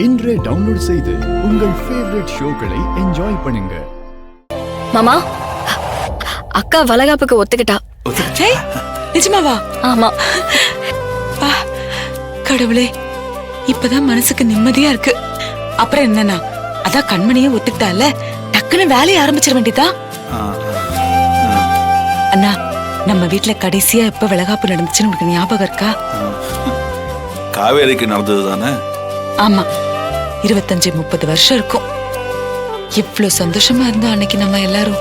இன்றே டவுன்லோட் செய்து உங்கள் ஃபேவரட் ஷோக்களை என்ஜாய் பண்ணுங்க. மாமா, அக்கா வளகாப்புக்கு ஒத்துக்கிட்டா. நிஜமாவா? ஆமா. கடவுளே, இப்பதான் மனசுக்கு நிம்மதியா இருக்கு. அப்புறம் என்னன்னா, அதான் கண்மணியே ஒத்துக்கிட்டால, டக்குன்னு வேலையை ஆரம்பிச்சிட வேண்டியதா. அண்ணா, நம்ம வீட்டுல கடைசியா எப்ப வளகாப்பு நடந்துச்சுன்னு உனக்கு ஞாபகம் இருக்கா? காவேரிக்கு நடந்தது தானே? ஆமா, 25-30 வருஷம் இருக்கும். இவ்வளவு சந்தோஷமா இருந்தோம் அன்னைக்கு நம்ம எல்லாரும்.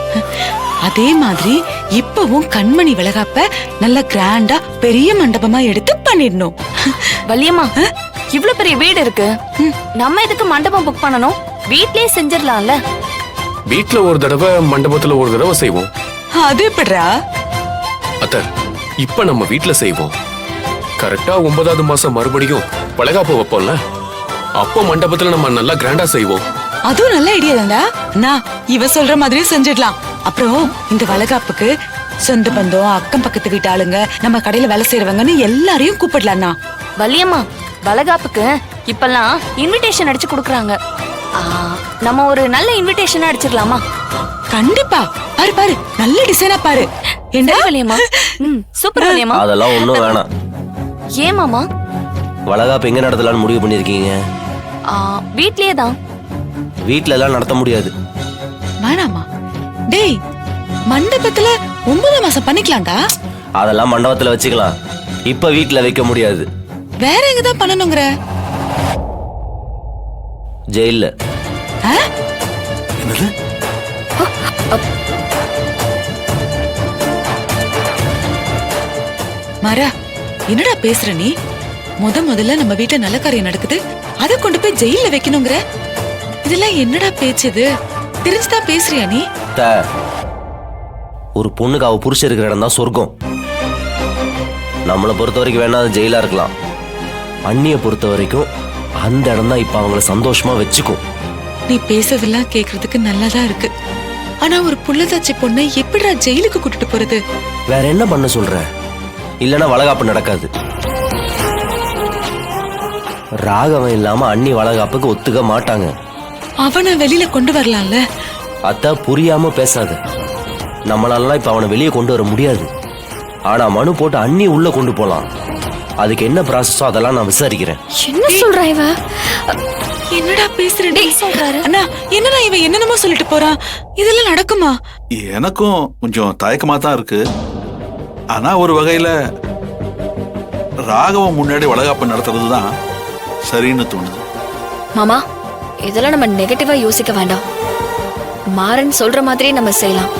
அதே மாதிரி இப்பவும் கண்மணி வளகாப்ப நல்ல கிராண்டா பெரிய மண்டபமா எடுத்து பண்ணிடணும். வள்ளியம்மா, இவ்வளவு பெரிய வீடு இருக்கு, நம்ம எதுக்கு மண்டபம் புக் பண்ணணும்? வீட்லயே செஞ்சிடலாம்ல. வீட்ல ஒரு தடவை, மண்டபத்துல ஒரு தடவை செய்வோம். அது எப்படிரா? அத்த, இப்ப நம்ம வீட்ல செய்வோம். கரெக்டா 9வது மாசம் மறுபடியும் வளகாப்பு வைப்போம்ல, அப்போ மண்டபத்துல நம்ம நல்லா கிராண்டா செய்வோம். அதுவும் நல்ல ஐடியா தான்டா. அண்ணா, இவ சொல்ற மாதிரியே செஞ்சிடலாம். அப்புறம் இந்த வளகாப்புக்கு சொந்த பந்தம், அக்கம் பக்கத்து வீட்டு ஆளுங்க, நம்ம கடையில வேலை செய்யறவங்கன்னு எல்லாரையும் கூப்பிடலாம்ண்ணா. வள்ளியம்மா, வளகாப்புக்கு இப்பெல்லாம் இன்விடேஷன் அடிச்சு கொடுக்கறாங்க. நம்ம ஒரு நல்ல இன்விடேஷன் அடிச்சிடலாமா? கண்டிப்பா. பாரு பாரு, நல்ல டிசைனா பாரு. என்ன வள்ளியம்மா? சூப்பர் வள்ளியம்மா. அதெல்லாம் ஒண்ணும் வேணாம். ஏன் மாமா? வளகாப்பு எங்க நடத்தலாம்னு முடிவு பண்ணிருக்கீங்க? வீட்லயே தான். வீட்ல எல்லாம் நடத்த முடியாது. வேணாமா? டேய், மண்டபத்துல 9 மாசம் பண்ணிக்கலாம்டா. அதெல்லாம் மண்டபத்துல வச்சுக்கலாம், இப்ப வீட்ல வைக்க முடியாது. வேற எங்கதான் பண்ணணுங்கிற? ஜெயில்ல. என்னது? மாறா, என்னடா பேசுற நீ? முதல்ல நம்ம வீட்டுல நல்ல காரியம் நடக்குது, அத கொண்டு போய் ஜெயில வைக்கணுங்கிற? இதெல்லாம் என்னடா பேச்சுது? தெரிஞ்சுதான் பேசுறியா நீ? ஒரு பொண்ணுக்கு அவ புருஷன் இருக்கிற இடம் தான் சொர்க்கம். நம்மளை பொறுத்த வரைக்கும் வேணா அது ஜெயிலா இருக்கலாம். அண்ணிய பொறுத்த வரைக்கும் அந்த இடம் தான் இப்ப அவங்கள சந்தோஷமா வச்சுக்கும். நீ பேசுறதெல்லாம் கேக்குறதுக்கு நல்லாதான் இருக்கு. ஆனா ஒரு புள்ளதாச்சி பொண்ணை எப்படிடா ஜெயிலுக்கு கூட்டிட்டு போறது? வேற என்ன பண்ண சொல்ற? இல்லனா வளகாப்பு நடக்காது. ராகவன் இல்லாம அண்ணி வளகாப்புக்கு ஒத்துக்க மாட்டாங்க. அவனை வெளியில கொண்டு வரலாம்ல. அத்த, புரியாம பேசாத. நம்மளால இப்ப அவனை வெளியே கொண்டு வர முடியாது. ஆனா மனு போட்டு அண்ணி உள்ள கொண்டு போலாம். அதுக்கு என்ன ப்ராசஸோ அதெல்லாம் நான் விசாரிக்கிறேன். என்ன சொல்றா இவ? என்னடா பேசுறே சொல்றாரு? அண்ணா, என்னடா இவன் என்னென்னமோ சொல்லிட்டு போறான்? இதெல்லாம் நடக்குமா? எனக்கும் கொஞ்சம் தயக்கமா தான் இருக்கு. ஆனா ஒரு வகையில ராகவன் முன்னாடி வளகாப்பு நடத்துறது தான் சரின்னு தோணுது. மாமா, இதெல்லாம் நம்ம நெகட்டிவா யோசிக்க வேண்டாம். மாறன் சொல்ற மாதிரியே நம்ம செய்யலாம்.